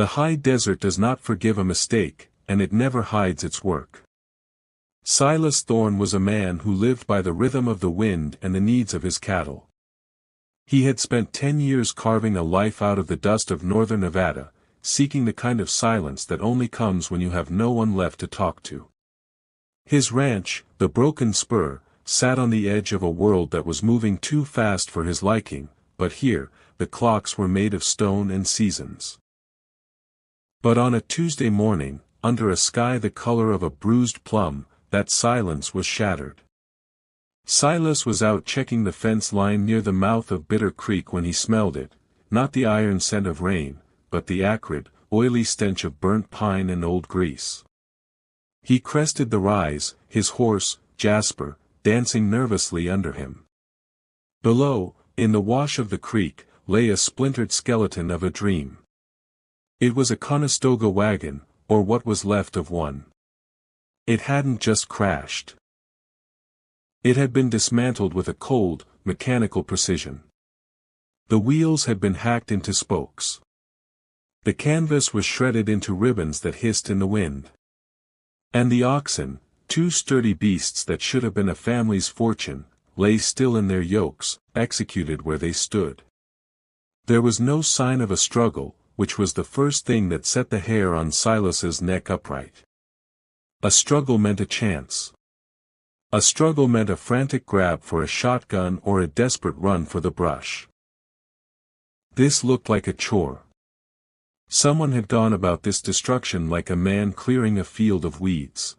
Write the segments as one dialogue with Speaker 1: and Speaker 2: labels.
Speaker 1: The high desert does not forgive a mistake, and it never hides its work. Silas Thorne was a man who lived by the rhythm of the wind and the needs of his cattle. He had spent 10 years carving a life out of the dust of northern Nevada, seeking the kind of silence that only comes when you have no one left to talk to. His ranch, the Broken Spur, sat on the edge of a world that was moving too fast for his liking, but here, the clocks were made of stone and seasons. But on a Tuesday morning, under a sky the color of a bruised plum, that silence was shattered. Silas was out checking the fence line near the mouth of Bitter Creek when he smelled it, not the iron scent of rain, but the acrid, oily stench of burnt pine and old grease. He crested the rise, his horse, Jasper, dancing nervously under him. Below, in the wash of the creek, lay a splintered skeleton of a dream. It was a Conestoga wagon, or what was left of one. It hadn't just crashed. It had been dismantled with a cold, mechanical precision. The wheels had been hacked into spokes. The canvas was shredded into ribbons that hissed in the wind. And the oxen, two sturdy beasts that should have been a family's fortune, lay still in their yokes, executed where they stood. There was no sign of a struggle, which was the first thing that set the hair on Silas's neck upright. A struggle meant a chance. A struggle meant a frantic grab for a shotgun or a desperate run for the brush. This looked like a chore. Someone had gone about this destruction like a man clearing a field of weeds.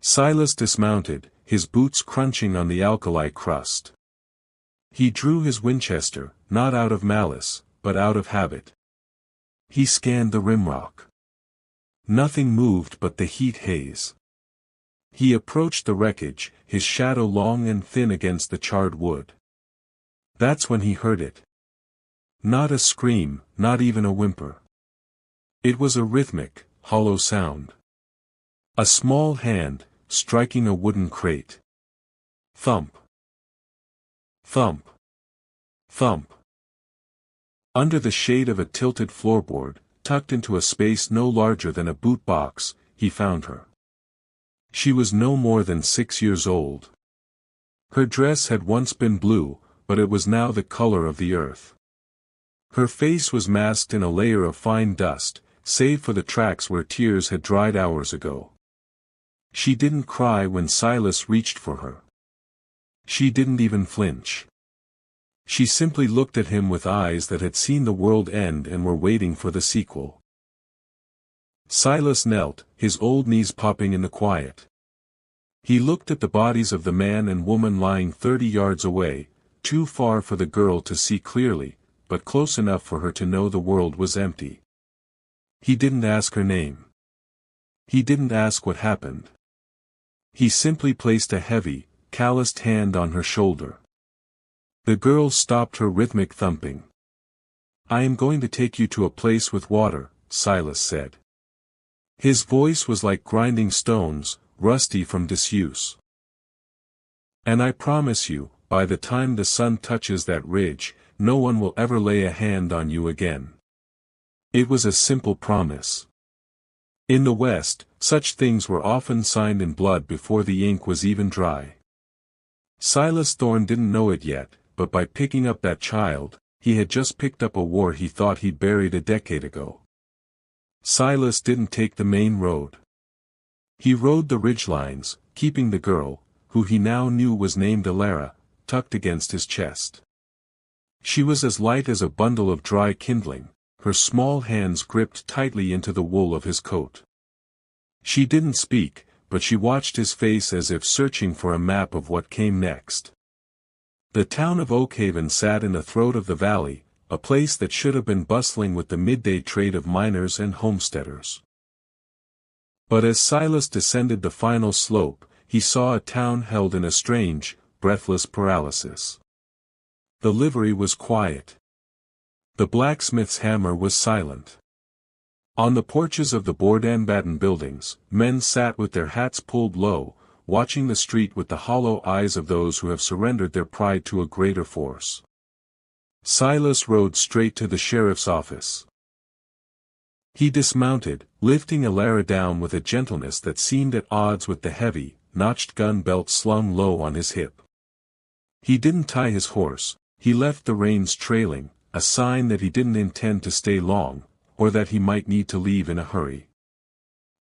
Speaker 1: Silas dismounted, his boots crunching on the alkali crust. He drew his Winchester, not out of malice, but out of habit. He scanned the rimrock. Nothing moved but the heat haze. He approached the wreckage, his shadow long and thin against the charred wood. That's when he heard it. Not a scream, not even a whimper. It was a rhythmic, hollow sound. A small hand, striking a wooden crate. Thump. Thump. Thump. Under the shade of a tilted floorboard, tucked into a space no larger than a boot box, he found her. She was no more than 6 years old. Her dress had once been blue, but it was now the color of the earth. Her face was masked in a layer of fine dust, save for the tracks where tears had dried hours ago. She didn't cry when Silas reached for her. She didn't even flinch. She simply looked at him with eyes that had seen the world end and were waiting for the sequel. Silas knelt, his old knees popping in the quiet. He looked at the bodies of the man and woman lying 30 yards away, too far for the girl to see clearly, but close enough for her to know the world was empty. He didn't ask her name. He didn't ask what happened. He simply placed a heavy, calloused hand on her shoulder. The girl stopped her rhythmic thumping. "I am going to take you to a place with water," Silas said. His voice was like grinding stones, rusty from disuse. "And I promise you, by the time the sun touches that ridge, no one will ever lay a hand on you again." It was a simple promise. In the West, such things were often signed in blood before the ink was even dry. Silas Thorne didn't know it yet, but by picking up that child, he had just picked up a war he thought he'd buried a decade ago. Silas didn't take the main road. He rode the ridgelines, keeping the girl, who he now knew was named Alara, tucked against his chest. She was as light as a bundle of dry kindling, her small hands gripped tightly into the wool of his coat. She didn't speak, but she watched his face as if searching for a map of what came next. The town of Oakhaven sat in the throat of the valley, a place that should have been bustling with the midday trade of miners and homesteaders. But as Silas descended the final slope, he saw a town held in a strange, breathless paralysis. The livery was quiet. The blacksmith's hammer was silent. On the porches of the Bourdan-Batten buildings, men sat with their hats pulled low, watching the street with the hollow eyes of those who have surrendered their pride to a greater force. Silas rode straight to the sheriff's office. He dismounted, lifting Alara down with a gentleness that seemed at odds with the heavy, notched gun belt slung low on his hip. He didn't tie his horse, he left the reins trailing, a sign that he didn't intend to stay long, or that he might need to leave in a hurry.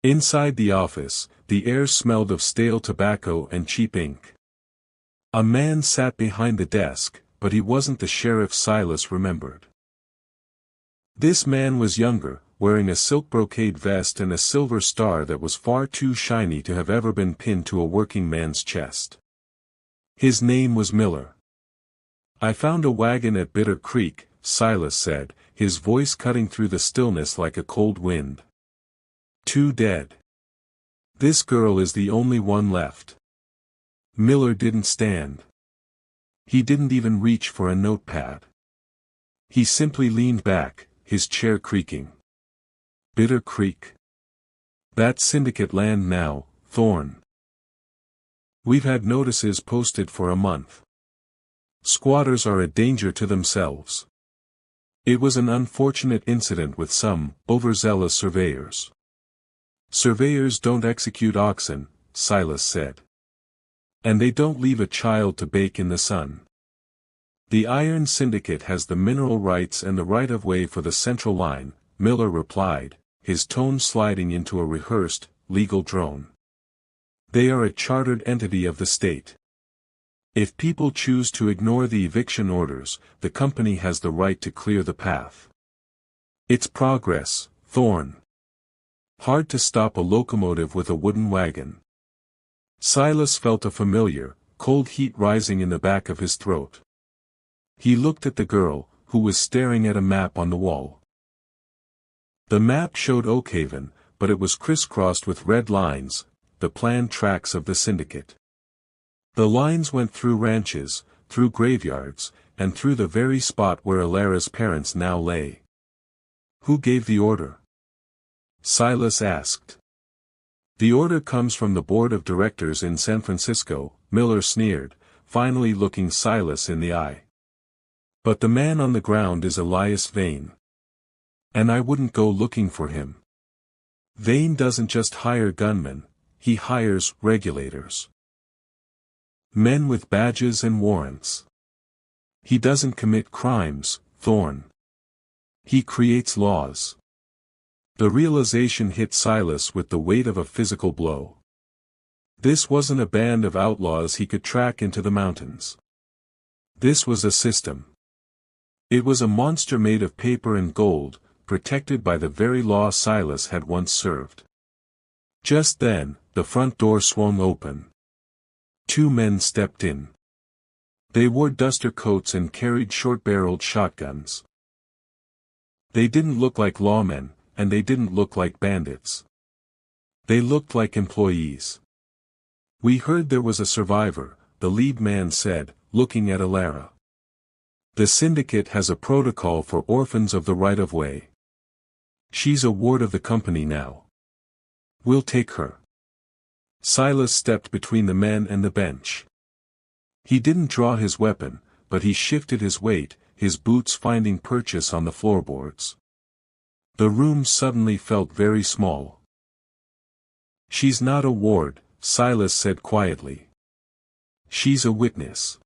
Speaker 1: Inside the office, the air smelled of stale tobacco and cheap ink. A man sat behind the desk, but he wasn't the sheriff Silas remembered. This man was younger, wearing a silk brocade vest and a silver star that was far too shiny to have ever been pinned to a working man's chest. His name was Miller. "I found a wagon at Bitter Creek," Silas said, his voice cutting through the stillness like a cold wind. "2 dead. This girl is the only one left." Miller didn't stand. He didn't even reach for a notepad. He simply leaned back, his chair creaking. "Bitter Creek. That's syndicate land now, Thorne. We've had notices posted for a month. Squatters are a danger to themselves. It was an unfortunate incident with some overzealous surveyors." "Surveyors don't execute oxen," Silas said. "And they don't leave a child to bake in the sun. The Iron Syndicate has the mineral rights and the right-of-way for the Central Line," Miller replied, his tone sliding into a rehearsed, legal drone. "They are a chartered entity of the state. If people choose to ignore the eviction orders, the company has the right to clear the path. It's progress, Thorne. Hard to stop a locomotive with a wooden wagon." Silas felt a familiar, cold heat rising in the back of his throat. He looked at the girl, who was staring at a map on the wall. The map showed Oakhaven, but it was crisscrossed with red lines, the planned tracks of the syndicate. The lines went through ranches, through graveyards, and through the very spot where Alara's parents now lay. "Who gave the order?" Silas asked. "The order comes from the board of directors in San Francisco," Miller sneered, finally looking Silas in the eye. "But the man on the ground is Elias Vane. And I wouldn't go looking for him. Vane doesn't just hire gunmen, he hires regulators. Men with badges and warrants. He doesn't commit crimes, Thorne. He creates laws." The realization hit Silas with the weight of a physical blow. This wasn't a band of outlaws he could track into the mountains. This was a system. It was a monster made of paper and gold, protected by the very law Silas had once served. Just then, the front door swung open. 2 men stepped in. They wore duster coats and carried short-barreled shotguns. They didn't look like lawmen, and they didn't look like bandits. They looked like employees. "We heard there was a survivor," the lead man said, looking at Alara. "The syndicate has a protocol for orphans of the right-of-way. She's a ward of the company now. We'll take her." Silas stepped between the men and the bench. He didn't draw his weapon, but he shifted his weight, his boots finding purchase on the floorboards. The room suddenly felt very small. "She's not a ward," Silas said quietly. "She's a witness."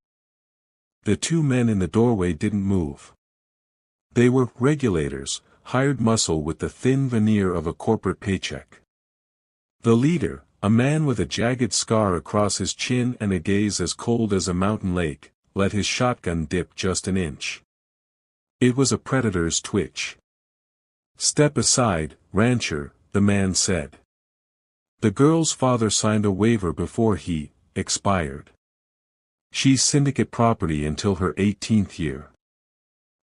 Speaker 1: The 2 men in the doorway didn't move. They were regulators, hired muscle with the thin veneer of a corporate paycheck. The leader, a man with a jagged scar across his chin and a gaze as cold as a mountain lake, let his shotgun dip just an inch. It was a predator's twitch. "Step aside, rancher," the man said. "The girl's father signed a waiver before he expired. She's syndicate property until her 18th year.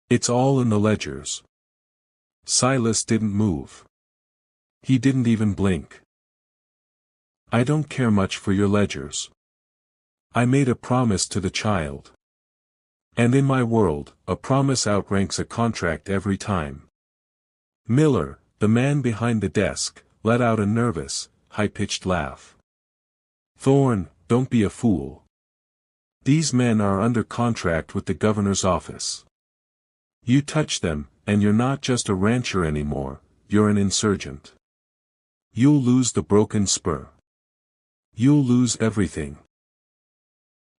Speaker 1: It's all in the ledgers." Silas didn't move. He didn't even blink. "I don't care much for your ledgers. I made a promise to the child. And in my world, a promise outranks a contract every time." Miller, the man behind the desk, let out a nervous, high-pitched laugh. "Thorne, don't be a fool. These men are under contract with the governor's office. You touch them, and you're not just a rancher anymore, you're an insurgent. You'll lose the broken spur. You'll lose everything.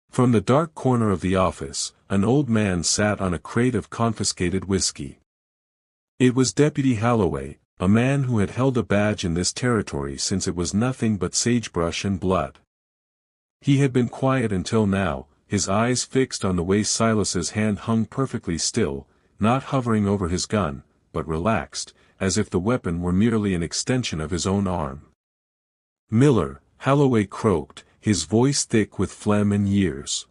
Speaker 1: From the dark corner of the office, an old man sat on a crate of confiscated whiskey. It was Deputy Holloway, a man who had held a badge in this territory since it was nothing but sagebrush and blood. He had been quiet until now, his eyes fixed on the way Silas's hand hung perfectly still, not hovering over his gun, but relaxed, as if the weapon were merely an extension of his own arm. "Miller," Holloway croaked, his voice thick with phlegm and years.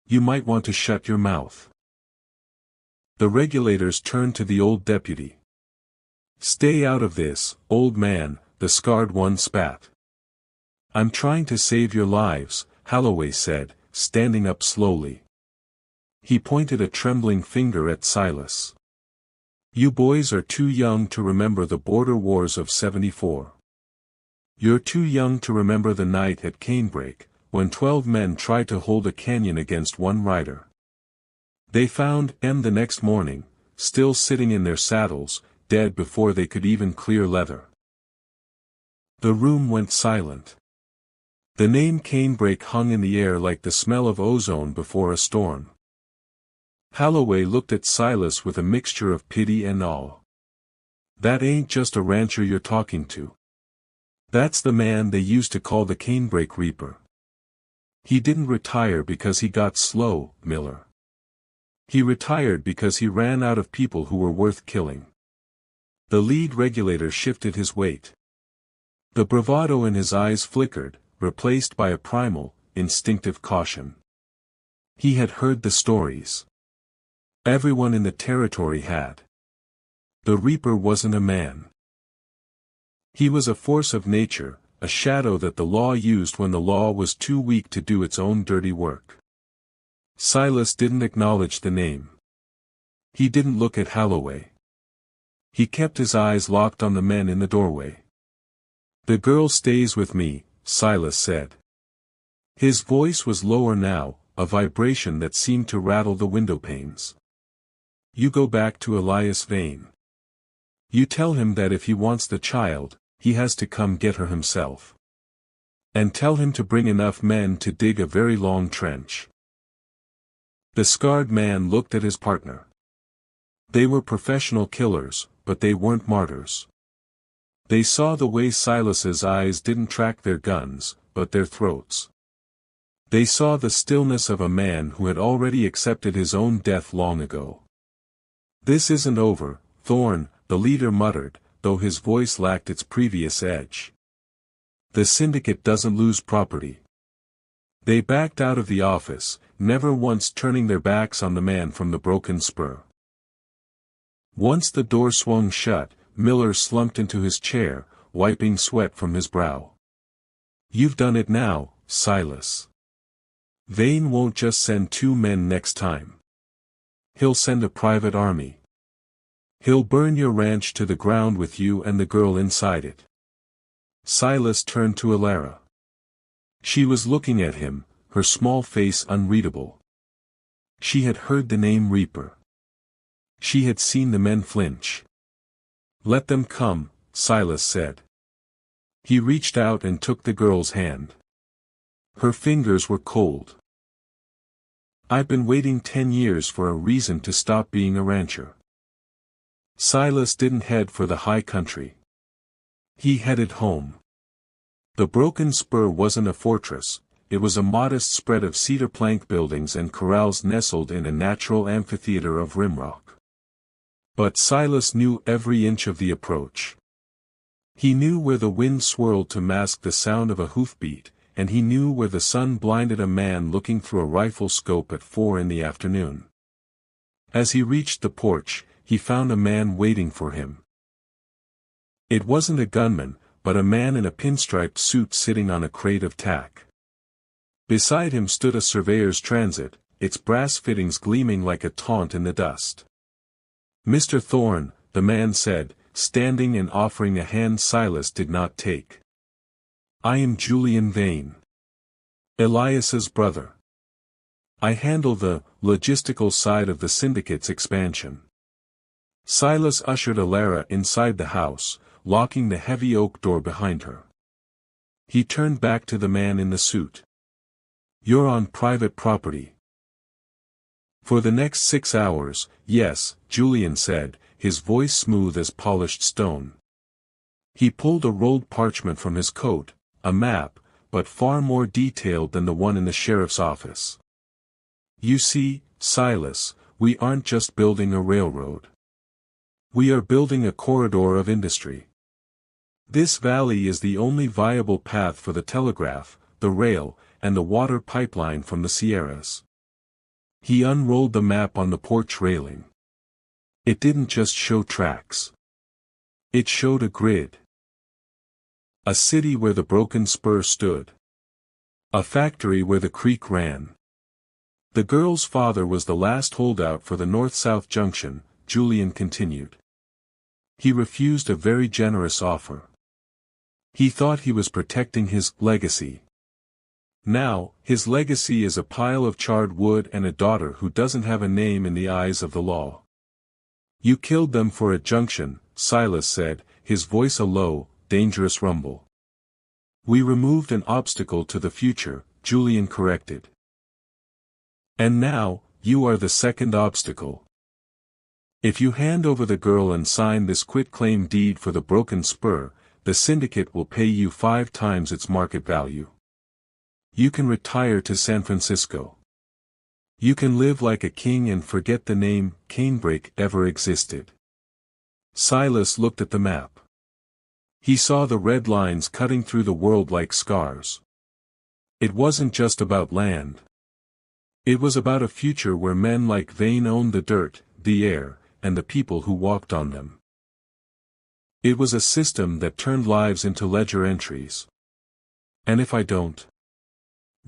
Speaker 1: "You might want to shut your mouth." The regulators turned to the old deputy. "Stay out of this, old man," the scarred one spat. "I'm trying to save your lives," Holloway said, standing up slowly. He pointed a trembling finger at Silas. "You boys are too young to remember the border wars of '74. You're too young to remember the night at Canebrake, when 12 men tried to hold a canyon against one rider. They found him the next morning, still sitting in their saddles, dead before they could even clear leather." The room went silent. The name Canebrake hung in the air like the smell of ozone before a storm. Holloway looked at Silas with a mixture of pity and awe. "That ain't just a rancher you're talking to. That's the man they used to call the Canebrake Reaper. He didn't retire because he got slow, Miller. He retired because he ran out of people who were worth killing." The lead regulator shifted his weight. The bravado in his eyes flickered, replaced by a primal, instinctive caution. He had heard the stories. Everyone in the territory had. The Reaper wasn't a man. He was a force of nature, a shadow that the law used when the law was too weak to do its own dirty work. Silas didn't acknowledge the name. He didn't look at Holloway. He kept his eyes locked on the men in the doorway. "The girl stays with me," Silas said. His voice was lower now, a vibration that seemed to rattle the windowpanes. "You go back to Elias Vane. You tell him that if he wants the child, he has to come get her himself. And tell him to bring enough men to dig a very long trench." The scarred man looked at his partner. They were professional killers, but they weren't martyrs. They saw the way Silas's eyes didn't track their guns, but their throats. They saw the stillness of a man who had already accepted his own death long ago. "This isn't over, Thorne," the leader muttered, though his voice lacked its previous edge. "The syndicate doesn't lose property." They backed out of the office, never once turning their backs on the man from the broken spur. Once the door swung shut, Miller slumped into his chair, wiping sweat from his brow. "You've done it now, Silas. Vane won't just send 2 men next time. He'll send a private army. He'll burn your ranch to the ground with you and the girl inside it." Silas turned to Alara. She was looking at him, her small face unreadable. She had heard the name Reaper. She had seen the men flinch. "Let them come," Silas said. He reached out and took the girl's hand. Her fingers were cold. "I've been waiting 10 years for a reason to stop being a rancher." Silas didn't head for the high country. He headed home. The broken spur wasn't a fortress, it was a modest spread of cedar plank buildings and corrals nestled in a natural amphitheater of rimrock. But Silas knew every inch of the approach. He knew where the wind swirled to mask the sound of a hoofbeat, and he knew where the sun blinded a man looking through a rifle scope at 4 in the afternoon. As he reached the porch, he found a man waiting for him. It wasn't a gunman, but a man in a pinstriped suit sitting on a crate of tack. Beside him stood a surveyor's transit, its brass fittings gleaming like a taunt in the dust. "Mr. Thorne," the man said, standing and offering a hand Silas did not take. "I am Julian Vane. Elias's brother. I handle the logistical side of the syndicate's expansion." Silas ushered Alara inside the house, locking the heavy oak door behind her. He turned back to the man in the suit. "You're on private property." "For the next 6 hours, yes," Julian said, his voice smooth as polished stone. He pulled a rolled parchment from his coat, a map, but far more detailed than the one in the sheriff's office. "You see, Silas, we aren't just building a railroad. We are building a corridor of industry. This valley is the only viable path for the telegraph, the rail, and the water pipeline from the Sierras." He unrolled the map on the porch railing. It didn't just show tracks. It showed a grid. A city where the broken spur stood. A factory where the creek ran. The girl's father was the last holdout for the north-south junction, Julian continued. He refused a very generous offer. He thought he was protecting his legacy. Now, his legacy is a pile of charred wood and a daughter who doesn't have a name in the eyes of the law. "You killed them for a junction," Silas said, his voice a low, dangerous rumble. "We removed an obstacle to the future," Julian corrected. "And now, you are the second obstacle. If you hand over the girl and sign this quitclaim deed for the broken spur, the syndicate will pay you 5 times its market value. You can retire to San Francisco. You can live like a king and forget the name Canebrake ever existed." Silas looked at the map. He saw the red lines cutting through the world like scars. It wasn't just about land. It was about a future where men like Vane owned the dirt, the air, and the people who walked on them. It was a system that turned lives into ledger entries. "And if I don't?"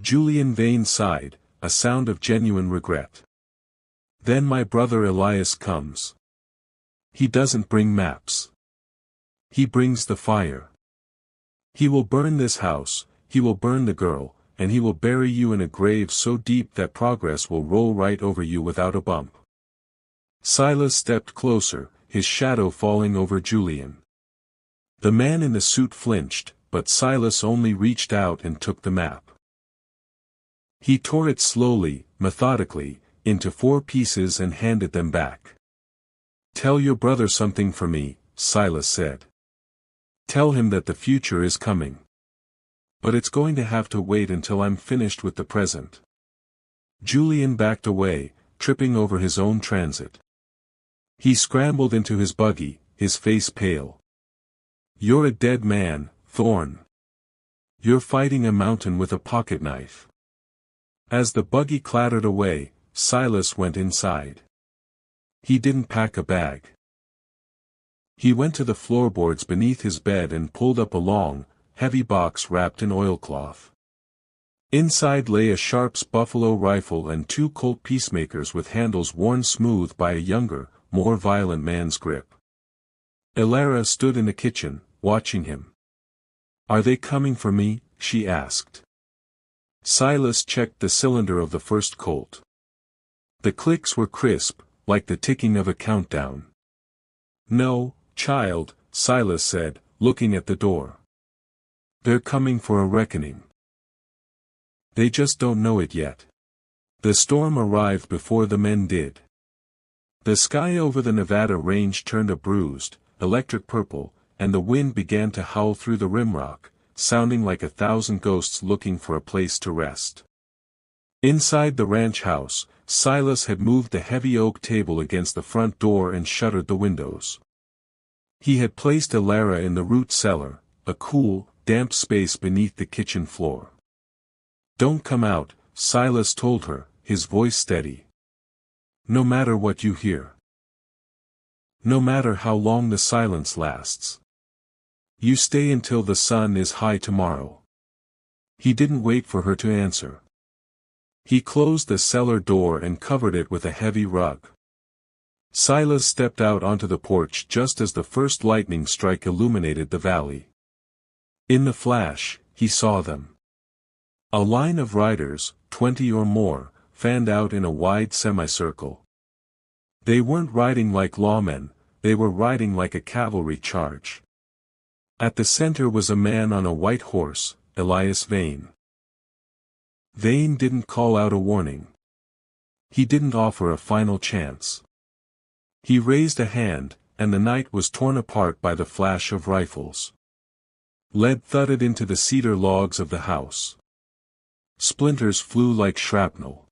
Speaker 1: Julian Vane sighed, a sound of genuine regret. "Then my brother Elias comes. He doesn't bring maps. He brings the fire. He will burn this house, he will burn the girl, and he will bury you in a grave so deep that progress will roll right over you without a bump." Silas stepped closer, his shadow falling over Julian. The man in the suit flinched, but Silas only reached out and took the map. He tore it slowly, methodically, into 4 pieces and handed them back. "Tell your brother something for me," Silas said. "Tell him that the future is coming. But it's going to have to wait until I'm finished with the present." Julian backed away, tripping over his own transit. He scrambled into his buggy, his face pale. "You're a dead man, Thorne. You're fighting a mountain with a pocket knife." As the buggy clattered away, Silas went inside. He didn't pack a bag. He went to the floorboards beneath his bed and pulled up a long, heavy box wrapped in oilcloth. Inside lay a Sharps buffalo rifle and 2 Colt peacemakers with handles worn smooth by a younger, more violent man's grip. Alara stood in the kitchen, watching him. "Are they coming for me?" she asked. Silas checked the cylinder of the first Colt. The clicks were crisp, like the ticking of a countdown. "No, child," Silas said, looking at the door. "They're coming for a reckoning. They just don't know it yet." The storm arrived before the men did. The sky over the Nevada range turned a bruised, electric purple, and the wind began to howl through the rimrock, sounding like 1,000 ghosts looking for a place to rest. Inside the ranch house, Silas had moved the heavy oak table against the front door and shuttered the windows. He had placed Alara in the root cellar, a cool, damp space beneath the kitchen floor. "Don't come out," Silas told her, his voice steady. "No matter what you hear. No matter how long the silence lasts. You stay until the sun is high tomorrow." He didn't wait for her to answer. He closed the cellar door and covered it with a heavy rug. Silas stepped out onto the porch just as the first lightning strike illuminated the valley. In the flash, he saw them. A line of riders, 20 or more, fanned out in a wide semicircle. They weren't riding like lawmen, they were riding like a cavalry charge. At the center was a man on a white horse, Elias Vane. Vane didn't call out a warning. He didn't offer a final chance. He raised a hand, and the night was torn apart by the flash of rifles. Lead thudded into the cedar logs of the house. Splinters flew like shrapnel.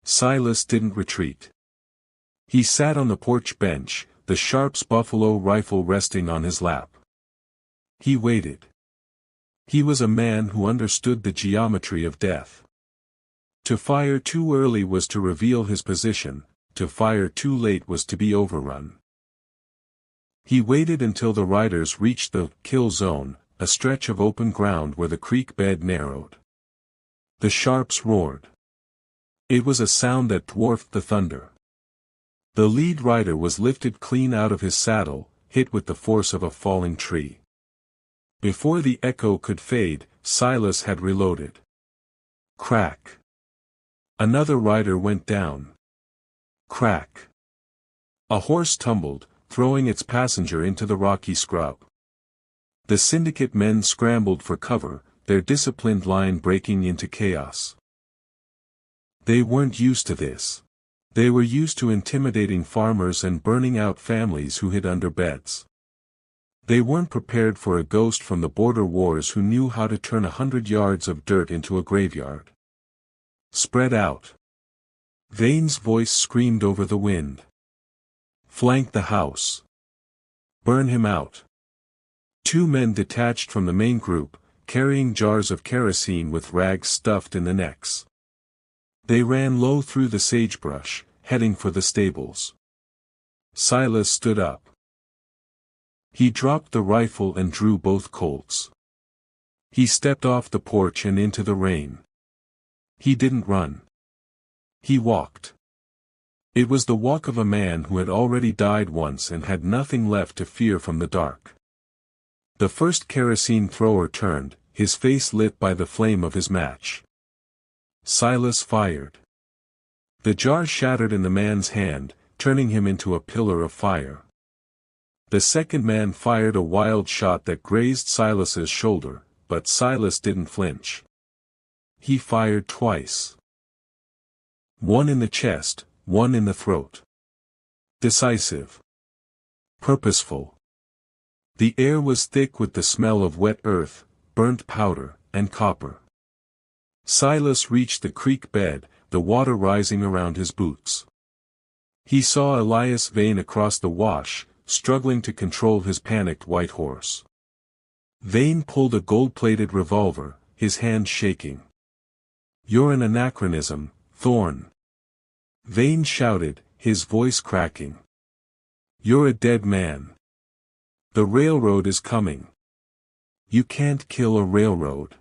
Speaker 1: Silas didn't retreat. He sat on the porch bench, the Sharp's buffalo rifle resting on his lap. He waited. He was a man who understood the geometry of death. To fire too early was to reveal his position, to fire too late was to be overrun. He waited until the riders reached the kill zone, a stretch of open ground where the creek bed narrowed. The Sharps roared. It was a sound that dwarfed the thunder. The lead rider was lifted clean out of his saddle, hit with the force of a falling tree. Before the echo could fade, Silas had reloaded. Crack. Another rider went down. Crack. A horse tumbled, throwing its passenger into the rocky scrub. The syndicate men scrambled for cover, their disciplined line breaking into chaos. They weren't used to this. They were used to intimidating farmers and burning out families who hid under beds. They weren't prepared for a ghost from the border wars who knew how to turn 100 yards of dirt into a graveyard. Spread out. Vane's voice screamed over the wind. Flank the house. Burn him out. 2 men detached from the main group, carrying jars of kerosene with rags stuffed in the necks. They ran low through the sagebrush, heading for the stables. Silas stood up. He dropped the rifle and drew both Colts. He stepped off the porch and into the rain. He didn't run. He walked. It was the walk of a man who had already died once and had nothing left to fear from the dark. The first kerosene thrower turned, his face lit by the flame of his match. Silas fired. The jar shattered in the man's hand, turning him into a pillar of fire. The second man fired a wild shot that grazed Silas's shoulder, but Silas didn't flinch. He fired twice. One in the chest, one in the throat. Decisive. Purposeful. The air was thick with the smell of wet earth, burnt powder, and copper. Silas reached the creek bed, the water rising around his boots. He saw Elias Vane across the wash, struggling to control his panicked white horse. Vane pulled a gold-plated revolver, his hand shaking. "You're an anachronism, Thorne." Vane shouted, his voice cracking. "You're a dead man. The railroad is coming. You can't kill a railroad."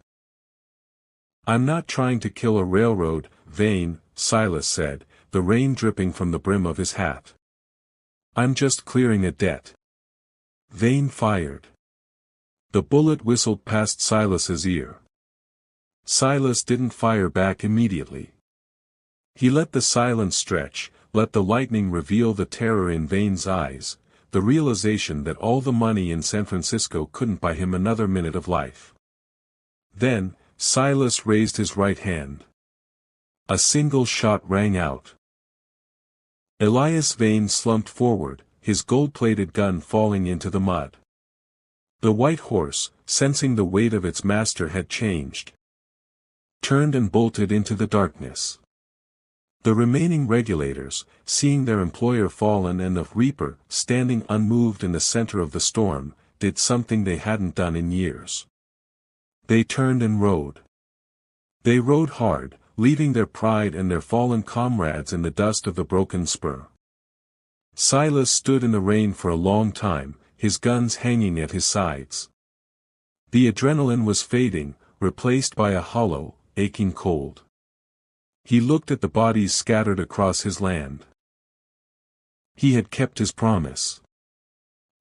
Speaker 1: "I'm not trying to kill a railroad, Vane," Silas said, the rain dripping from the brim of his hat. "I'm just clearing a debt." Vane fired. The bullet whistled past Silas's ear. Silas didn't fire back immediately. He let the silence stretch, let the lightning reveal the terror in Vane's eyes, the realization that all the money in San Francisco couldn't buy him another minute of life. Then, Silas raised his right hand. A single shot rang out. Elias Vane slumped forward, his gold-plated gun falling into the mud. The white horse, sensing the weight of its master had changed, turned and bolted into the darkness. The remaining regulators, seeing their employer fallen and the reaper standing unmoved in the center of the storm, did something they hadn't done in years. They turned and rode. They rode hard, leaving their pride and their fallen comrades in the dust of the broken spur. Silas stood in the rain for a long time, his guns hanging at his sides. The adrenaline was fading, replaced by a hollow, aching cold. He looked at the bodies scattered across his land. He had kept his promise.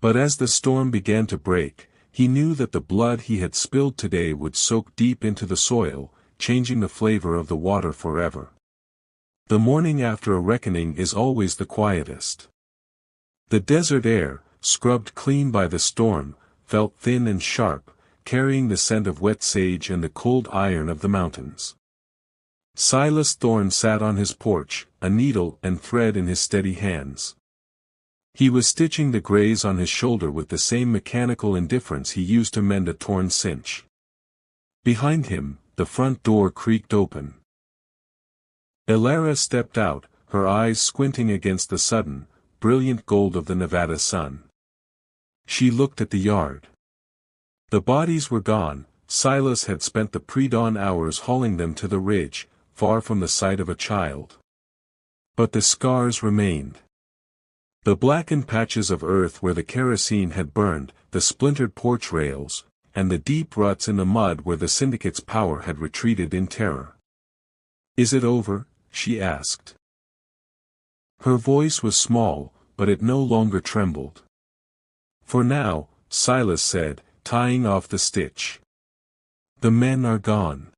Speaker 1: But as the storm began to break, he knew that the blood he had spilled today would soak deep into the soil, changing the flavor of the water forever. The morning after a reckoning is always the quietest. The desert air, scrubbed clean by the storm, felt thin and sharp, carrying the scent of wet sage and the cold iron of the mountains. Silas Thorne sat on his porch, a needle and thread in his steady hands. He was stitching the graze on his shoulder with the same mechanical indifference he used to mend a torn cinch. Behind him, the front door creaked open. Elara stepped out, her eyes squinting against the sudden, brilliant gold of the Nevada sun. She looked at the yard. The bodies were gone. Silas had spent the pre-dawn hours hauling them to the ridge, far from the sight of a child. But the scars remained. The blackened patches of earth where the kerosene had burned, the splintered porch rails, and the deep ruts in the mud where the syndicate's power had retreated in terror. "Is it over?" she asked. Her voice was small, but it no longer trembled. "For now," Silas said, tying off the stitch. "The men are gone.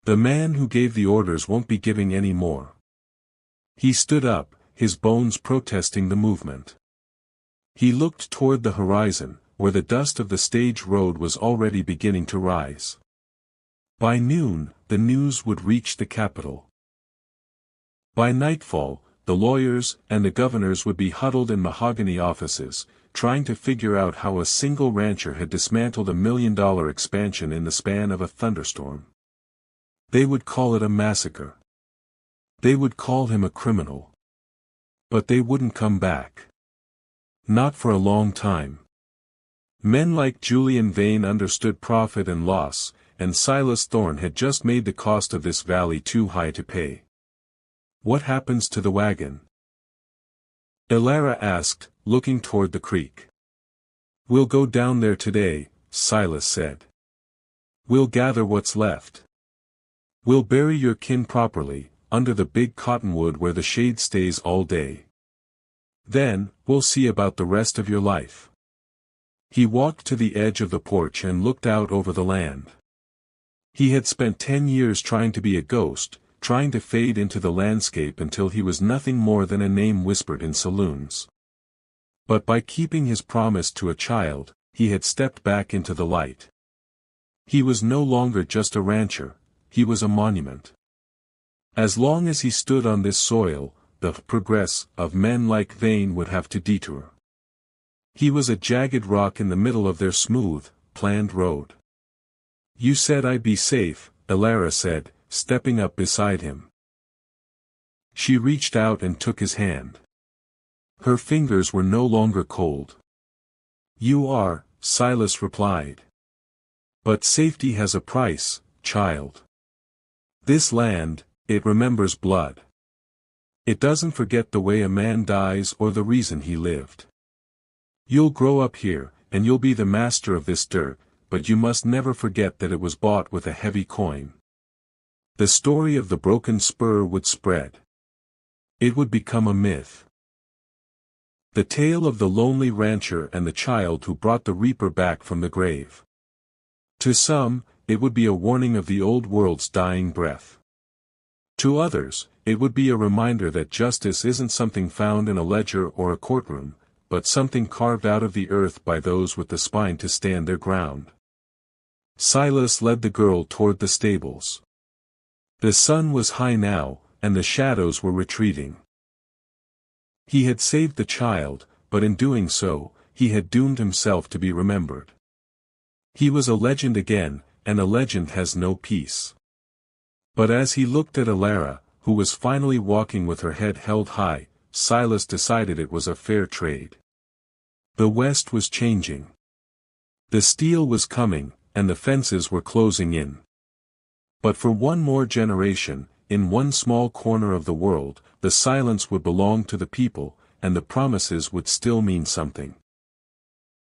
Speaker 1: The man who gave the orders won't be giving any more." He stood up, his bones protesting the movement. He looked toward the horizon, where the dust of the stage road was already beginning to rise. By noon, the news would reach the capital. By nightfall, the lawyers and the governors would be huddled in mahogany offices, trying to figure out how a single rancher had dismantled $1 million expansion in the span of a thunderstorm. They would call it a massacre. They would call him a criminal. But they wouldn't come back. Not for a long time. Men like Julian Vane understood profit and loss, and Silas Thorne had just made the cost of this valley too high to pay. "What happens to the wagon?" Elara asked, looking toward the creek. "We'll go down there today," Silas said. "We'll gather what's left. We'll bury your kin properly, under the big cottonwood where the shade stays all day. Then, we'll see about the rest of your life." He walked to the edge of the porch and looked out over the land. He had spent 10 years trying to be a ghost, trying to fade into the landscape until he was nothing more than a name whispered in saloons. But by keeping his promise to a child, he had stepped back into the light. He was no longer just a rancher, he was a monument. As long as he stood on this soil, the progress of men like Vane would have to detour. He was a jagged rock in the middle of their smooth, planned road. "You said I'd be safe," Elara said, stepping up beside him. She reached out and took his hand. Her fingers were no longer cold. "You are," Silas replied. "But safety has a price, child. This land, it remembers blood. It doesn't forget the way a man dies or the reason he lived. You'll grow up here, and you'll be the master of this dirt, but you must never forget that it was bought with a heavy coin." The story of the broken spur would spread. It would become a myth. The tale of the lonely rancher and the child who brought the reaper back from the grave. To some, it would be a warning of the old world's dying breath. To others, it would be a reminder that justice isn't something found in a ledger or a courtroom, but something carved out of the earth by those with the spine to stand their ground. Silas led the girl toward the stables. The sun was high now, and the shadows were retreating. He had saved the child, but in doing so, he had doomed himself to be remembered. He was a legend again, and a legend has no peace. But as he looked at Elara, who was finally walking with her head held high, Silas decided it was a fair trade. The West was changing. The steel was coming, and the fences were closing in. But for one more generation, in one small corner of the world, the silence would belong to the people, and the promises would still mean something.